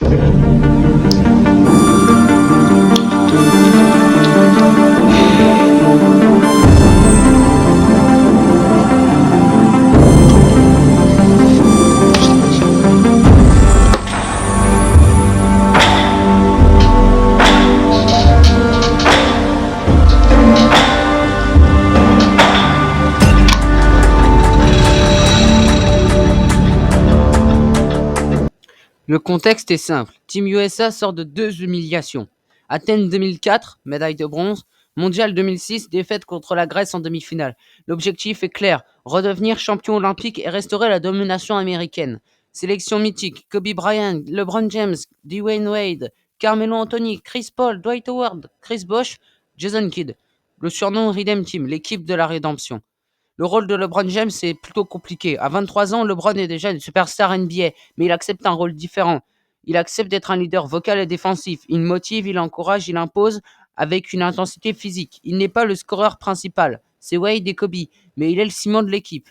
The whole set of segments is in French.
Le contexte est simple. Team USA sort de 2 humiliations. Athènes 2004, médaille de bronze. Mondial 2006, défaite contre la Grèce en demi-finale. L'objectif est clair, redevenir champion olympique et restaurer la domination américaine. Sélection mythique, Kobe Bryant, LeBron James, Dwayne Wade, Carmelo Anthony, Chris Paul, Dwight Howard, Chris Bosh, Jason Kidd. Le surnom Redeem Team, l'équipe de la rédemption. Le rôle de LeBron James est plutôt compliqué. À 23 ans, LeBron est déjà une superstar NBA, mais il accepte un rôle différent. Il accepte d'être un leader vocal et défensif. Il motive, il encourage, il impose avec une intensité physique. Il n'est pas le scoreur principal. C'est Wade et Kobe, mais il est le ciment de l'équipe.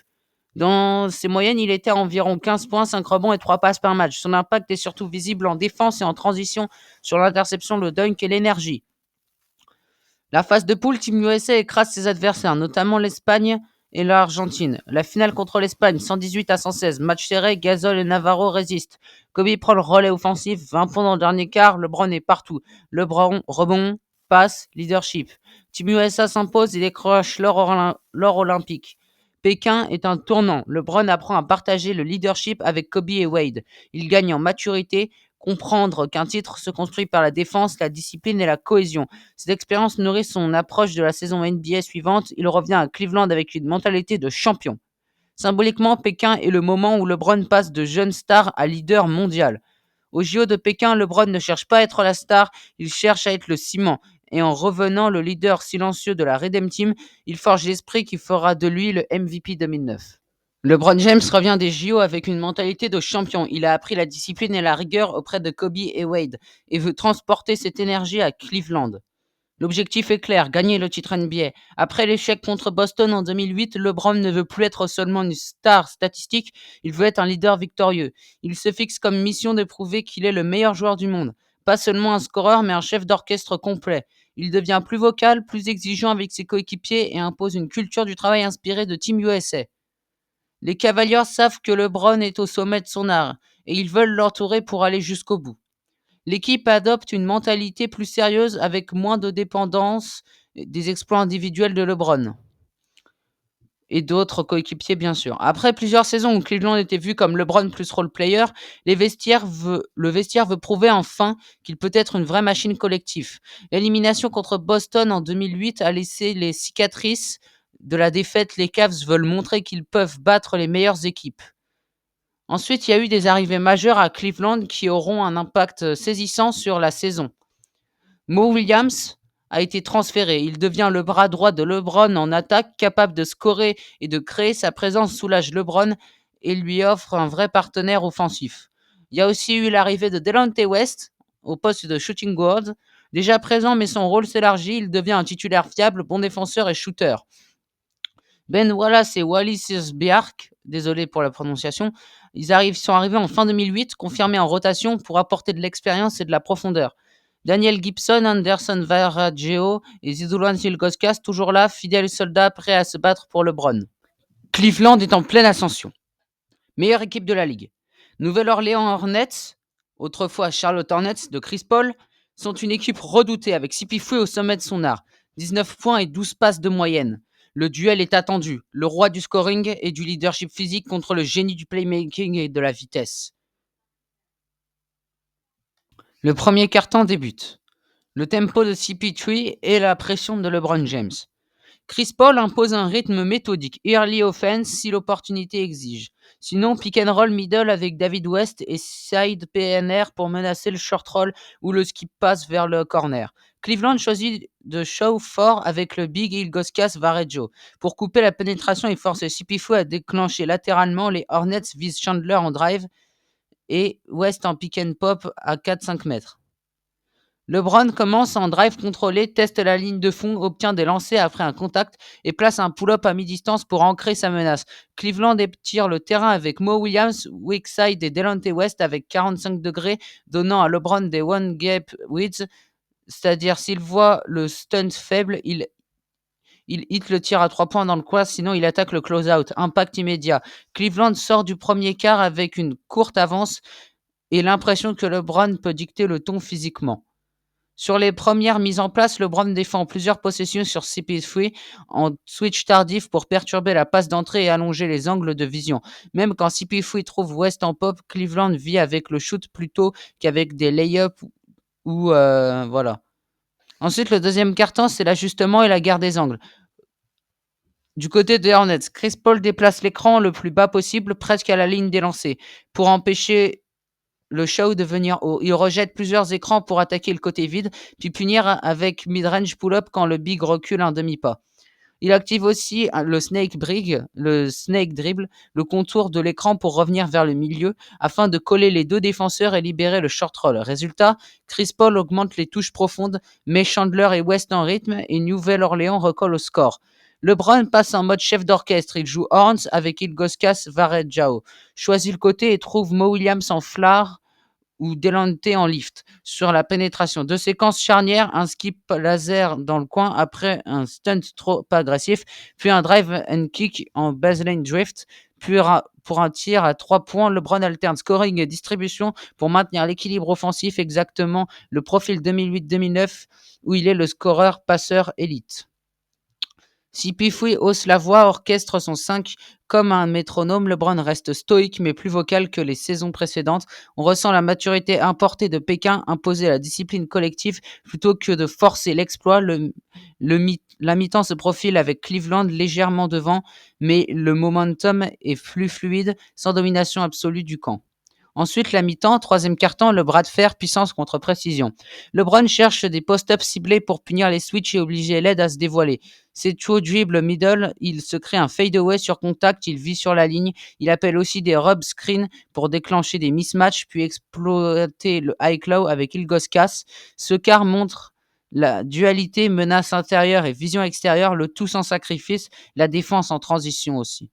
Dans ses moyennes, il était à environ 15 points, 5 rebonds et 3 passes par match. Son impact est surtout visible en défense et en transition sur l'interception, le dunk et l'énergie. La phase de poule, Team USA écrase ses adversaires, notamment l'Espagne et l'Argentine. La finale contre l'Espagne, 118-116. Match serré, Gasol et Navarro résistent. Kobe prend le relais offensif, 20 points dans le dernier quart, LeBron est partout. LeBron, rebond, passe, leadership. Team USA s'impose et décroche l'or olympique. Pékin est un tournant. LeBron apprend à partager le leadership avec Kobe et Wade. Il gagne en maturité, comprendre qu'un titre se construit par la défense, la discipline et la cohésion. Cette expérience nourrit son approche de la saison NBA suivante. Il revient à Cleveland avec une mentalité de champion. Symboliquement, Pékin est le moment où LeBron passe de jeune star à leader mondial. Au JO de Pékin, LeBron ne cherche pas à être la star, il cherche à être le ciment. Et en revenant le leader silencieux de la Redeem Team, il forge l'esprit qui fera de lui le MVP 2009. LeBron James revient des JO avec une mentalité de champion. Il a appris la discipline et la rigueur auprès de Kobe et Wade et veut transporter cette énergie à Cleveland. L'objectif est clair, gagner le titre NBA. Après l'échec contre Boston en 2008, LeBron ne veut plus être seulement une star statistique, il veut être un leader victorieux. Il se fixe comme mission de prouver qu'il est le meilleur joueur du monde. Pas seulement un scoreur, mais un chef d'orchestre complet. Il devient plus vocal, plus exigeant avec ses coéquipiers et impose une culture du travail inspirée de Team USA. Les Cavaliers savent que LeBron est au sommet de son art et ils veulent l'entourer pour aller jusqu'au bout. L'équipe adopte une mentalité plus sérieuse avec moins de dépendance des exploits individuels de LeBron et d'autres coéquipiers bien sûr. Après plusieurs saisons où Cleveland était vu comme LeBron plus role player, le vestiaire veut prouver enfin qu'il peut être une vraie machine collective. L'élimination contre Boston en 2008 a laissé les cicatrices de la défaite. Les Cavs veulent montrer qu'ils peuvent battre les meilleures équipes. Ensuite, il y a eu des arrivées majeures à Cleveland qui auront un impact saisissant sur la saison. Mo Williams a été transféré. Il devient le bras droit de LeBron en attaque, capable de scorer et de créer. Sa présence soulage LeBron et lui offre un vrai partenaire offensif. Il y a aussi eu l'arrivée de Delonte West au poste de shooting guard. Déjà présent, mais son rôle s'élargit. Il devient un titulaire fiable, bon défenseur et shooter. Ben Wallace et Wallis Bjark, désolé pour la prononciation, sont arrivés en fin 2008, confirmés en rotation pour apporter de l'expérience et de la profondeur. Daniel Gibson, Anderson Varejao et Zidouane Ilgauskas, toujours là, fidèles soldats prêts à se battre pour LeBron. Cleveland est en pleine ascension. Meilleure équipe de la ligue. Nouvelle-Orléans Hornets, autrefois Charlotte Hornets de Chris Paul, sont une équipe redoutée avec Sipifoué au sommet de son art. 19 points et 12 passes de moyenne. Le duel est attendu. Le roi du scoring et du leadership physique contre le génie du playmaking et de la vitesse. Le premier quart-temps débute. Le tempo de CP3 et la pression de LeBron James. Chris Paul impose un rythme méthodique, early offense si l'opportunité exige. Sinon, pick and roll middle avec David West et side PNR pour menacer le short roll ou le skip pass vers le corner. Cleveland choisit de show fort avec le big Ilgauskas Varejao. Pour couper la pénétration et forcer Sipifou à déclencher latéralement, les Hornets visent Chandler en drive et West en pick and pop à 4-5 mètres. LeBron commence en drive contrôlé, teste la ligne de fond, obtient des lancers après un contact et place un pull-up à mi-distance pour ancrer sa menace. Cleveland étire le terrain avec Mo Williams, Weakside et Delonte West avec 45 degrés, donnant à LeBron des one gap widths, c'est-à-dire s'il voit le stunt faible, il hit le tir à 3 points dans le coin, sinon il attaque le close-out. Impact immédiat. Cleveland sort du premier quart avec une courte avance et l'impression que LeBron peut dicter le ton physiquement. Sur les premières mises en place, LeBron défend plusieurs possessions sur CP3 en switch tardif pour perturber la passe d'entrée et allonger les angles de vision. Même quand CP3 trouve West en pop, Cleveland vit avec le shoot plutôt qu'avec des lay-ups ou voilà. Ensuite, le deuxième quart-temps, c'est l'ajustement et la guerre des angles. Du côté des Hornets, Chris Paul déplace l'écran le plus bas possible, presque à la ligne des lancers, pour empêcher le show de venir haut. Il rejette plusieurs écrans pour attaquer le côté vide, puis punir avec mid-range pull-up quand le big recule un demi-pas. Il active aussi le snake dribble, le contour de l'écran pour revenir vers le milieu afin de coller les deux défenseurs et libérer le short roll. Résultat, Chris Paul augmente les touches profondes, met Chandler et West en rythme et Nouvelle-Orléans recolle au score. LeBron passe en mode chef d'orchestre. Il joue Horns avec Ilgoskas Varejao. Choisit le côté et trouve Mo Williams en flare ou Delonte en lift. Sur la pénétration, deux séquences charnières, un skip laser dans le coin après un stunt trop agressif, puis un drive and kick en baseline drift, puis pour un tir à 3 points, LeBron alterne scoring et distribution pour maintenir l'équilibre offensif, exactement le profil 2008-2009 où il est le scoreur passeur élite. Si Pifouille hausse la voix, orchestre son 5 comme un métronome, LeBron reste stoïque mais plus vocal que les saisons précédentes. On ressent la maturité importée de Pékin, imposer la discipline collective plutôt que de forcer l'exploit. La mi-temps se profile avec Cleveland légèrement devant, mais le momentum est plus fluide, sans domination absolue du camp. Ensuite, la mi-temps, troisième quart-temps, le bras de fer, puissance contre précision. LeBron cherche des post-ups ciblés pour punir les switches et obliger l'aide à se dévoiler. C'est true dribble middle, il se crée un fadeaway sur contact, il vit sur la ligne. Il appelle aussi des rub screens pour déclencher des mismatchs, puis exploiter le high claw avec Ilgoskas. Ce quart montre la dualité menace intérieure et vision extérieure, le tout sans sacrifice, la défense en transition aussi.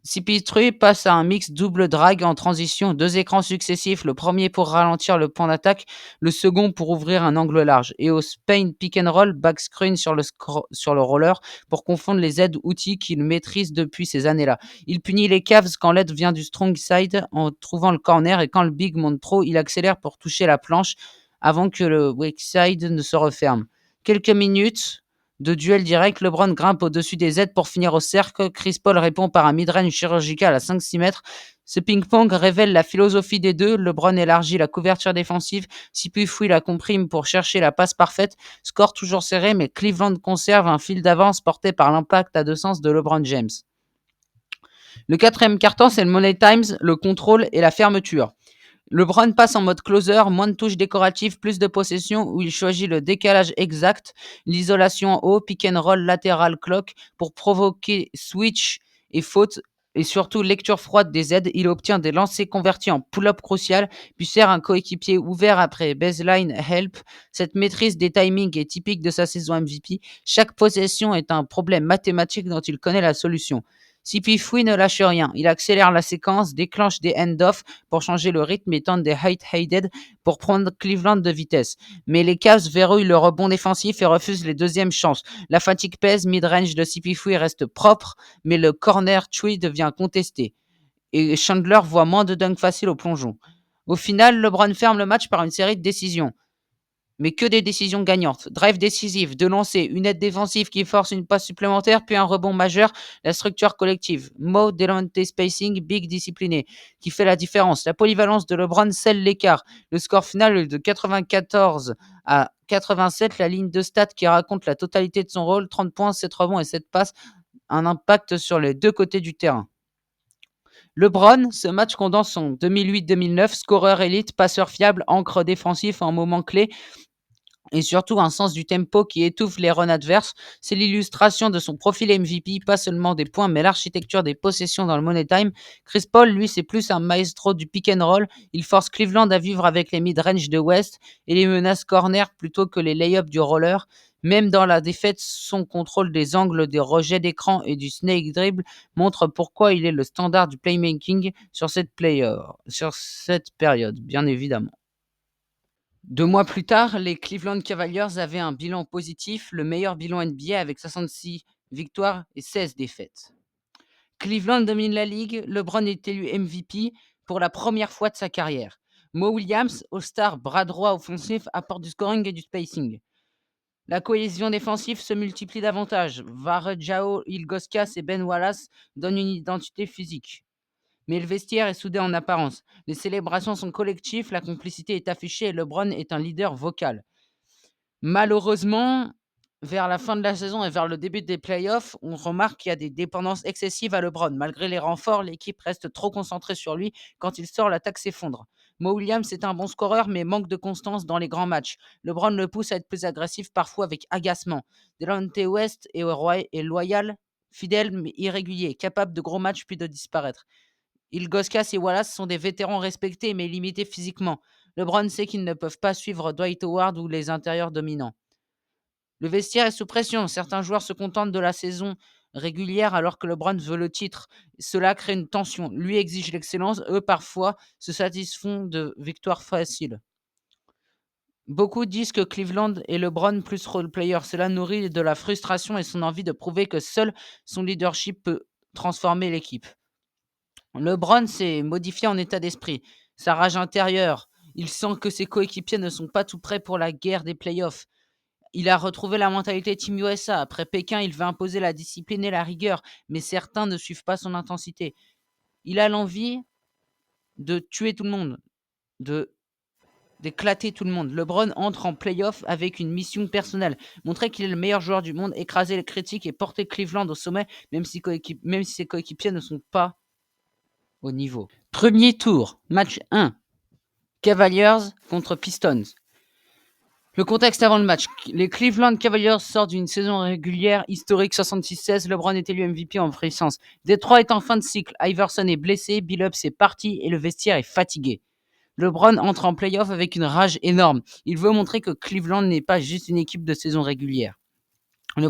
CP3 passe à un mix double drag en transition, deux écrans successifs, le premier pour ralentir le point d'attaque, le second pour ouvrir un angle large, et au Spain pick and roll, back screen sur le roller pour confondre les aides outils qu'il maîtrise depuis ces années-là. Il punit les Cavs quand l'aide vient du strong side en trouvant le corner et quand le big monte trop, il accélère pour toucher la planche avant que le weak side ne se referme. Quelques minutes de duel direct, LeBron grimpe au-dessus des aides pour finir au cercle. Chris Paul répond par un mid-range chirurgical à 5-6 mètres. Ce ping-pong révèle la philosophie des deux. LeBron élargit la couverture défensive. Sipuifui la comprime pour chercher la passe parfaite. Score toujours serré, mais Cleveland conserve un fil d'avance porté par l'impact à deux sens de LeBron James. Le quatrième quart-temps, c'est le Money Times, le contrôle et la fermeture. LeBron passe en mode closer, moins de touches décoratives, plus de possession où il choisit le décalage exact, l'isolation en haut, pick and roll latéral clock pour provoquer switch et faute et surtout lecture froide des aides. Il obtient des lancers convertis en pull-up crucial puis sert un coéquipier ouvert après baseline help. Cette maîtrise des timings est typique de sa saison MVP. Chaque possession est un problème mathématique dont il connaît la solution. CP3 ne lâche rien. Il accélère la séquence, déclenche des end-off pour changer le rythme et tente des height-headed pour prendre Cleveland de vitesse. Mais les Cavs verrouillent le rebond défensif et refusent les deuxièmes chances. La fatigue pèse, mid-range de CP3 reste propre, mais le corner tree devient contesté. Et Chandler voit moins de dunks faciles au plongeon. Au final, LeBron ferme le match par une série de décisions. Mais que des décisions gagnantes. Drive décisif, de lancer, une aide défensive qui force une passe supplémentaire, puis un rebond majeur, la structure collective. Mo, Delonte spacing, big discipliné, qui fait la différence. La polyvalence de LeBron scelle l'écart. Le score final est de 94 à 87, la ligne de stats qui raconte la totalité de son rôle, 30 points, 7 rebonds et 7 passes, un impact sur les deux côtés du terrain. LeBron, ce match condense son 2008-2009, scoreur élite, passeur fiable, ancre défensif en moment clé, et surtout un sens du tempo qui étouffe les runs adverses. C'est l'illustration de son profil MVP, pas seulement des points, mais l'architecture des possessions dans le Money Time. Chris Paul, lui, c'est plus un maestro du pick and roll. Il force Cleveland à vivre avec les mid-range de West et les menaces corner plutôt que les lay-ups du roller. Même dans la défaite, son contrôle des angles, des rejets d'écran et du snake dribble montre pourquoi il est le standard du playmaking sur cette période, bien évidemment. 2 mois plus tard, les Cleveland Cavaliers avaient un bilan positif, le meilleur bilan NBA avec 66 victoires et 16 défaites. Cleveland domine la ligue, LeBron est élu MVP pour la première fois de sa carrière. Mo Williams, All-Star, bras droit offensif, apporte du scoring et du spacing. La cohésion défensive se multiplie davantage. Varejao, Ilgauskas et Ben Wallace donnent une identité physique. Mais le vestiaire est soudé en apparence. Les célébrations sont collectives, la complicité est affichée et LeBron est un leader vocal. Malheureusement, vers la fin de la saison et vers le début des playoffs, on remarque qu'il y a des dépendances excessives à LeBron. Malgré les renforts, l'équipe reste trop concentrée sur lui. Quand il sort, l'attaque s'effondre. Mo Williams est un bon scoreur, mais manque de constance dans les grands matchs. LeBron le pousse à être plus agressif, parfois avec agacement. Delonte West est loyal, fidèle, mais irrégulier, capable de gros matchs puis de disparaître. Ilgauskas et Wallace sont des vétérans respectés mais limités physiquement. LeBron sait qu'ils ne peuvent pas suivre Dwight Howard ou les intérieurs dominants. Le vestiaire est sous pression. Certains joueurs se contentent de la saison régulière alors que LeBron veut le titre. Cela crée une tension. Lui exige l'excellence. Eux, parfois, se satisfont de victoires faciles. Beaucoup disent que Cleveland est LeBron plus role-player. Cela nourrit de la frustration et son envie de prouver que seul son leadership peut transformer l'équipe. LeBron s'est modifié en état d'esprit. Sa rage intérieure, il sent que ses coéquipiers ne sont pas tout prêts pour la guerre des playoffs. Il a retrouvé la mentalité Team USA. Après Pékin, il veut imposer la discipline et la rigueur, mais certains ne suivent pas son intensité. Il a l'envie de tuer tout le monde, d'éclater tout le monde. LeBron entre en playoff avec une mission personnelle. Montrer qu'il est le meilleur joueur du monde, écraser les critiques et porter Cleveland au sommet, même si ses coéquipiers ne sont pas au niveau. Premier tour, match 1. Cavaliers contre Pistons. Le contexte avant le match. Les Cleveland Cavaliers sortent d'une saison régulière historique 66-16. LeBron est élu MVP en puissance. Détroit est en fin de cycle. Iverson est blessé, Billups est parti et le vestiaire est fatigué. LeBron entre en playoff avec une rage énorme. Il veut montrer que Cleveland n'est pas juste une équipe de saison régulière. Le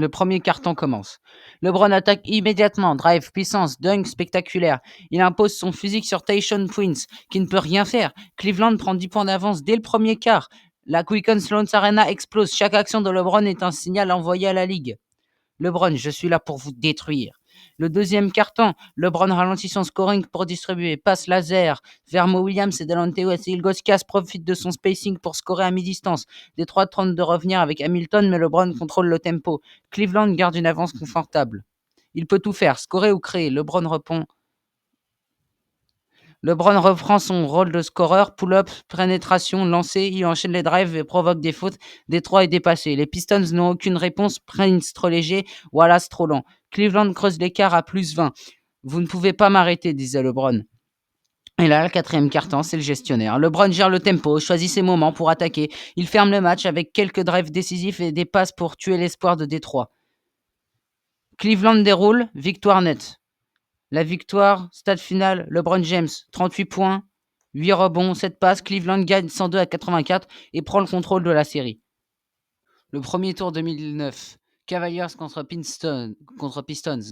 premier carton commence. LeBron attaque immédiatement. Drive, puissance, dunk spectaculaire. Il impose son physique sur Tayshaun Prince, qui ne peut rien faire. Cleveland prend 10 points d'avance dès le premier quart. La Quicken Loans Arena explose. Chaque action de LeBron est un signal envoyé à la Ligue. LeBron, je suis là pour vous détruire. Le deuxième carton, LeBron ralentit son scoring pour distribuer. Passe laser vers Mo Williams et Delonte West. Ilgauskas profite de son spacing pour scorer à mi-distance. Détroit tente de revenir avec Hamilton, mais LeBron contrôle le tempo. Cleveland garde une avance confortable. Il peut tout faire, scorer ou créer. LeBron reprend son rôle de scoreur, pull-up, pénétration, lancer, il enchaîne les drives et provoque des fautes. Détroit est dépassé. Les Pistons n'ont aucune réponse. Prince trop léger, Wallace trop lent. Cleveland creuse l'écart à plus 20. Vous ne pouvez pas m'arrêter, disait LeBron. Et là, le quatrième carton, c'est le gestionnaire. LeBron gère le tempo, choisit ses moments pour attaquer. Il ferme le match avec quelques drives décisifs et des passes pour tuer l'espoir de Détroit. Cleveland déroule, victoire nette. La victoire, stade final, LeBron James, 38 points, 8 rebonds, 7 passes. Cleveland gagne 102-84 et prend le contrôle de la série. Le premier tour 2009. Cavaliers contre Pistons.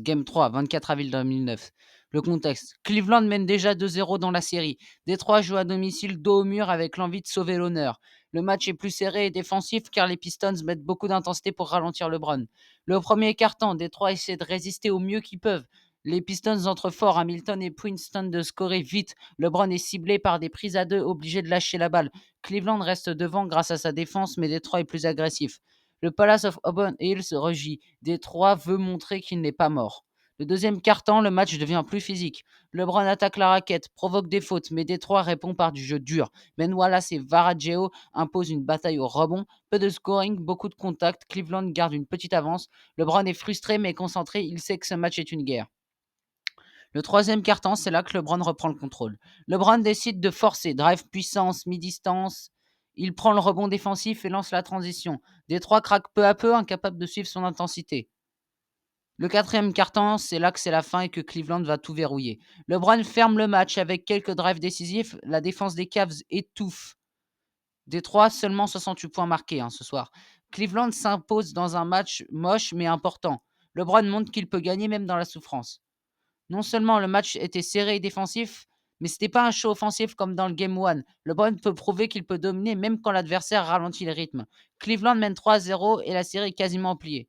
Game 3, 24 avril 2009. Le contexte. Cleveland mène déjà 2-0 dans la série. Détroit joue à domicile dos au mur avec l'envie de sauver l'honneur. Le match est plus serré et défensif car les Pistons mettent beaucoup d'intensité pour ralentir LeBron. Le premier quart-temps, Détroit essaie de résister au mieux qu'ils peuvent. Les Pistons entrent fort. Hamilton et Prince tentent de scorer vite. LeBron est ciblé par des prises à deux, obligé de lâcher la balle. Cleveland reste devant grâce à sa défense, mais Détroit est plus agressif. Le Palace of Auburn Hills rugit. Détroit veut montrer qu'il n'est pas mort. Le deuxième quart-temps, le match devient plus physique. LeBron attaque la raquette, provoque des fautes, mais Détroit répond par du jeu dur. Ben Wallace et Varejao imposent une bataille au rebond. Peu de scoring, beaucoup de contacts. Cleveland garde une petite avance. LeBron est frustré mais concentré. Il sait que ce match est une guerre. Le troisième quart-temps, c'est là que LeBron reprend le contrôle. LeBron décide de forcer. Drive puissance, mi-distance. Il prend le rebond défensif et lance la transition. Détroit craque peu à peu, incapable de suivre son intensité. Le quatrième quart-temps, c'est là que c'est la fin et que Cleveland va tout verrouiller. LeBron ferme le match avec quelques drives décisifs. La défense des Cavs étouffe. Détroit, seulement 68 points marqués ce soir. Cleveland s'impose dans un match moche mais important. LeBron montre qu'il peut gagner même dans la souffrance. Non seulement le match était serré et défensif, mais c'était pas un show offensif comme dans le Game 1. LeBron peut prouver qu'il peut dominer même quand l'adversaire ralentit le rythme. Cleveland mène 3-0 et la série est quasiment pliée.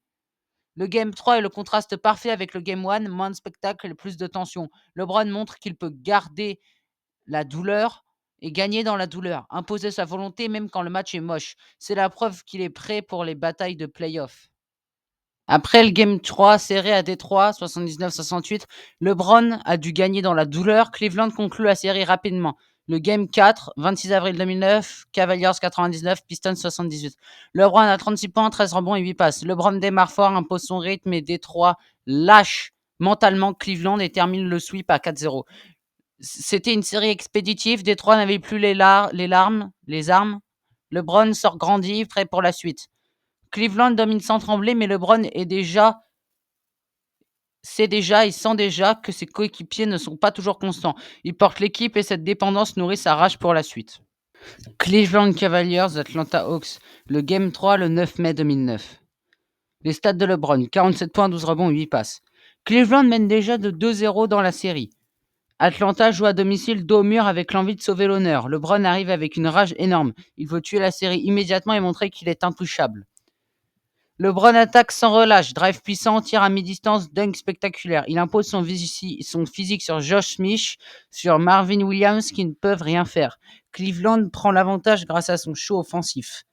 Le Game 3 est le contraste parfait avec le Game 1, moins de spectacle et plus de tension. LeBron montre qu'il peut garder la douleur et gagner dans la douleur, imposer sa volonté même quand le match est moche. C'est la preuve qu'il est prêt pour les batailles de playoff. Après le Game 3 serré à Détroit, 79-68, LeBron a dû gagner dans la douleur. Cleveland conclut la série rapidement. Le Game 4, 26 avril 2009, Cavaliers 99, Pistons 78. LeBron a 36 points, 13 rebonds et 8 passes. LeBron démarre fort, impose son rythme et Détroit lâche mentalement Cleveland et termine le sweep à 4-0. C'était une série expéditive. Détroit n'avait plus les armes. LeBron sort grandi, prêt pour la suite. Cleveland domine sans trembler, mais LeBron sait déjà que ses coéquipiers ne sont pas toujours constants. Il porte l'équipe et cette dépendance nourrit sa rage pour la suite. Cleveland Cavaliers, Atlanta Hawks, le Game 3 le 9 mai 2009. Les stats de LeBron, 47 points, 12 rebonds, 8 passes. Cleveland mène déjà de 2-0 dans la série. Atlanta joue à domicile dos au mur avec l'envie de sauver l'honneur. LeBron arrive avec une rage énorme. Il veut tuer la série immédiatement et montrer qu'il est intouchable. LeBron attaque sans relâche, drive puissant, tir à mi-distance, dunk spectaculaire. Il impose son physique sur Josh Smith, sur Marvin Williams qui ne peuvent rien faire. Cleveland prend l'avantage grâce à son show offensif.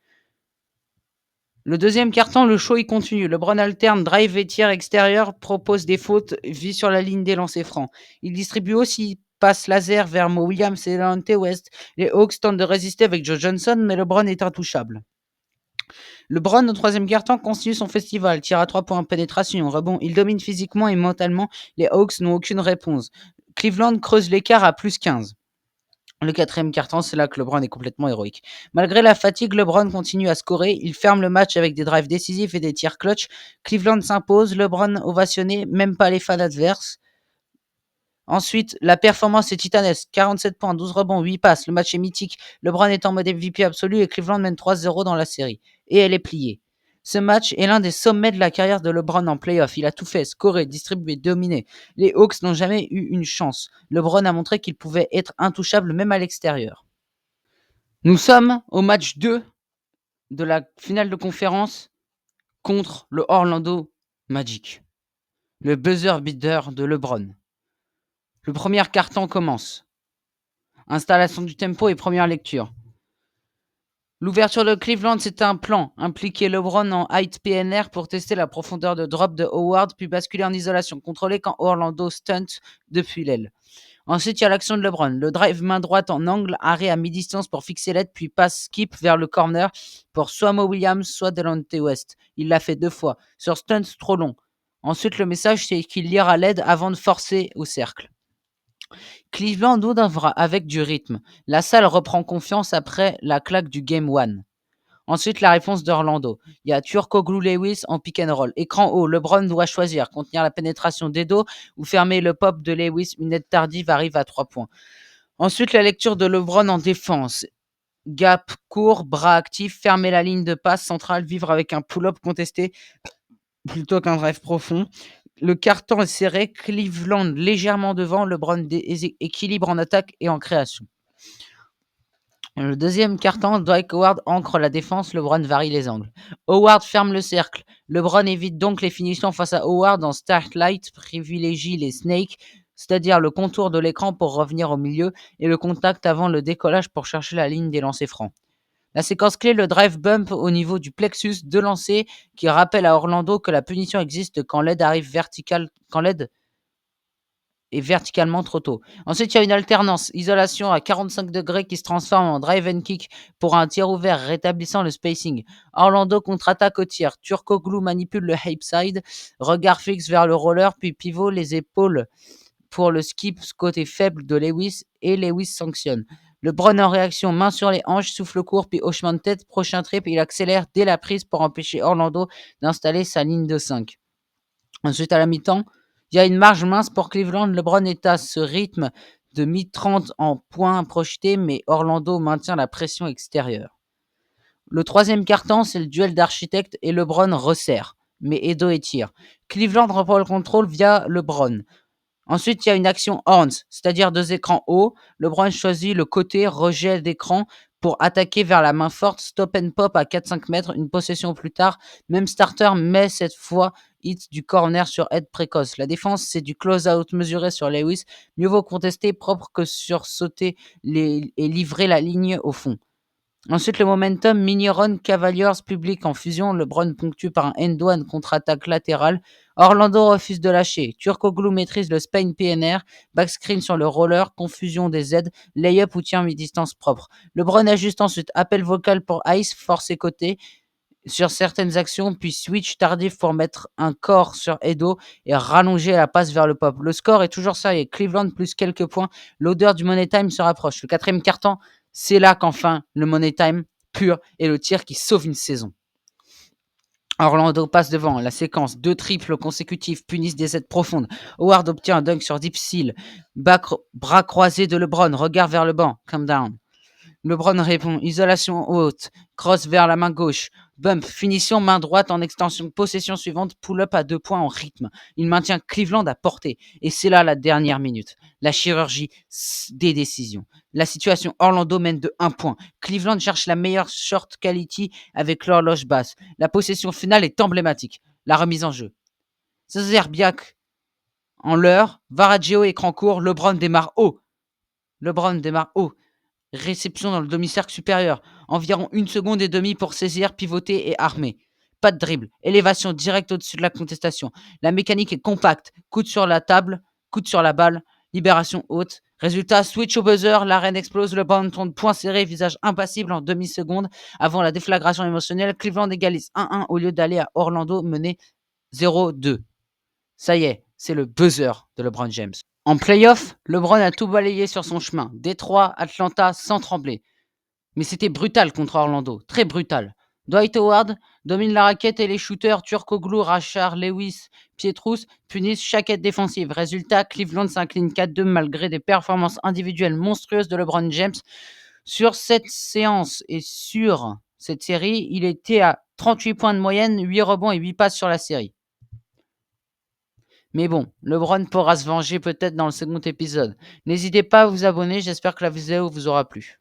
Le deuxième carton, le show y continue. LeBron alterne drive et tir extérieur, propose des fautes, vit sur la ligne des lancers francs. Il distribue aussi passe laser vers Mo Williams et Delonte West. Les Hawks tentent de résister avec Joe Johnson, mais LeBron est intouchable. LeBron, au troisième quart-temps, continue son festival, tire à 3 points, pénétration, rebond. Il domine physiquement et mentalement. Les Hawks n'ont aucune réponse. Cleveland creuse l'écart à plus 15. Le quatrième quart-temps, c'est là que LeBron est complètement héroïque. Malgré la fatigue, LeBron continue à scorer. Il ferme le match avec des drives décisifs et des tirs clutch. Cleveland s'impose. LeBron ovationné, même pas les fans adverses. Ensuite, la performance est titanesque. 47 points, 12 rebonds, 8 passes. Le match est mythique. LeBron est en mode MVP absolu et Cleveland mène 3-0 dans la série. Et elle est pliée. Ce match est l'un des sommets de la carrière de LeBron en playoff. Il a tout fait, scoré, distribué, dominé. Les Hawks n'ont jamais eu une chance. LeBron a montré qu'il pouvait être intouchable même à l'extérieur. Nous sommes au match 2 de la finale de conférence contre le Orlando Magic. Le buzzer beater de LeBron. Le premier quart-temps commence. Installation du tempo et première lecture. L'ouverture de Cleveland, c'est un plan. Impliquer LeBron en height PNR pour tester la profondeur de drop de Howard, puis basculer en isolation. Contrôler quand Orlando stunt depuis l'aile. Ensuite, il y a l'action de LeBron. Le drive main droite en angle, arrêt à mi-distance pour fixer l'aide, puis passe skip vers le corner pour soit Mo Williams, soit Delonte West. Il l'a fait 2 fois. Sur stunt trop long. Ensuite, le message, c'est qu'il lira l'aide avant de forcer au cercle. Cleveland ouvre avec du rythme. La salle reprend confiance après la claque du Game 1. Ensuite, la réponse d'Orlando. Il y a Turkoglu Lewis en pick and roll. Écran haut, LeBron doit choisir, contenir la pénétration d'Edo ou fermer le pop de Lewis. Une aide tardive arrive à 3 points. Ensuite, la lecture de LeBron en défense. Gap court, bras actif, fermer la ligne de passe centrale, vivre avec un pull-up contesté plutôt qu'un drive profond. Le carton est serré, Cleveland légèrement devant, LeBron équilibre en attaque et en création. Le deuxième carton, Dwight Howard ancre la défense, LeBron varie les angles. Howard ferme le cercle. LeBron évite donc les finitions face à Howard en Starlight, privilégie les snakes, c'est-à-dire le contour de l'écran pour revenir au milieu et le contact avant le décollage pour chercher la ligne des lancers francs. La séquence clé, le drive bump au niveau du plexus de lancer qui rappelle à Orlando que la punition existe quand l'aide est verticalement trop tôt. Ensuite, il y a une alternance, isolation à 45 degrés qui se transforme en drive and kick pour un tir ouvert rétablissant le spacing. Orlando contre-attaque au tir. Turkoglu manipule le hype side, regard fixe vers le roller, puis pivot les épaules pour le skip côté faible de Lewis et Lewis sanctionne. LeBron en réaction, main sur les hanches, souffle court puis hochement de tête. Prochain trip, il accélère dès la prise pour empêcher Orlando d'installer sa ligne de 5. Ensuite, à la mi-temps, il y a une marge mince pour Cleveland. LeBron est à ce rythme de mi-30 en points projetés, mais Orlando maintient la pression extérieure. Le troisième quart-temps, c'est le duel d'architectes et LeBron resserre, mais Edo étire. Cleveland reprend le contrôle via LeBron. Ensuite, il y a une action horns, c'est-à-dire 2 écrans hauts. LeBron choisit le côté rejet d'écran pour attaquer vers la main forte, stop and pop à 4-5 mètres. Une possession plus tard, même starter met cette fois hit du corner sur aide précoce. La défense, c'est du close-out mesuré sur Lewis. Mieux vaut contester propre que sur sauter et livrer la ligne au fond. Ensuite, le momentum, mini-run Cavaliers public en fusion. LeBron ponctue par un end-one contre-attaque latérale. Orlando refuse de lâcher. Turkoglu maîtrise le Spain PNR. Backscreen sur le roller. Confusion des aides. Layup ou tir mi-distance propre. LeBron ajuste ensuite. Appel vocal pour Ice. Force et côté sur certaines actions. Puis switch tardif pour mettre un corps sur Edo et rallonger la passe vers le pop. Le score est toujours sérieux. Cleveland plus quelques points. L'odeur du money time se rapproche. Le quatrième quart-temps, c'est là qu'enfin le money time pur et le tir qui sauve une saison. Orlando passe devant, la séquence 2 triples consécutifs punissent des aides profondes. Howard obtient un dunk sur Deep Seal. Bras croisés de LeBron, regard vers le banc, calm down. LeBron répond, isolation haute, cross vers la main gauche, bump, finition main droite en extension, possession suivante, pull-up à 2 points en rythme. Il maintient Cleveland à portée. Et c'est là la dernière minute. La chirurgie des décisions. La situation, Orlando mène de 1 point. Cleveland cherche la meilleure short quality avec l'horloge basse. La possession finale est emblématique. La remise en jeu. Zerbiak en l'heure, Varageo écran court, LeBron démarre haut. Réception dans le demi-cercle supérieur. Environ 1 seconde et demie pour saisir, pivoter et armer. Pas de dribble. Élévation directe au-dessus de la contestation. La mécanique est compacte. Coude sur la table, coude sur la balle. Libération haute. Résultat, switch au buzzer. L'arène explose. Le ballon tourne point serré, visage impassible en demi-seconde. Avant la déflagration émotionnelle, Cleveland égalise 1-1 au lieu d'aller à Orlando mener 0-2. Ça y est, c'est le buzzer de LeBron James. En playoff, LeBron a tout balayé sur son chemin. Détroit, Atlanta, sans trembler. Mais c'était brutal contre Orlando, très brutal. Dwight Howard domine la raquette et les shooters Turkoglu, Rashard, Lewis, Pietrus punissent chaque aide défensive. Résultat, Cleveland s'incline 4-2 malgré des performances individuelles monstrueuses de LeBron James. Sur cette séance et sur cette série, il était à 38 points de moyenne, 8 rebonds et 8 passes sur la série. Mais bon, LeBron pourra se venger peut-être dans le second épisode. N'hésitez pas à vous abonner, j'espère que la vidéo vous aura plu.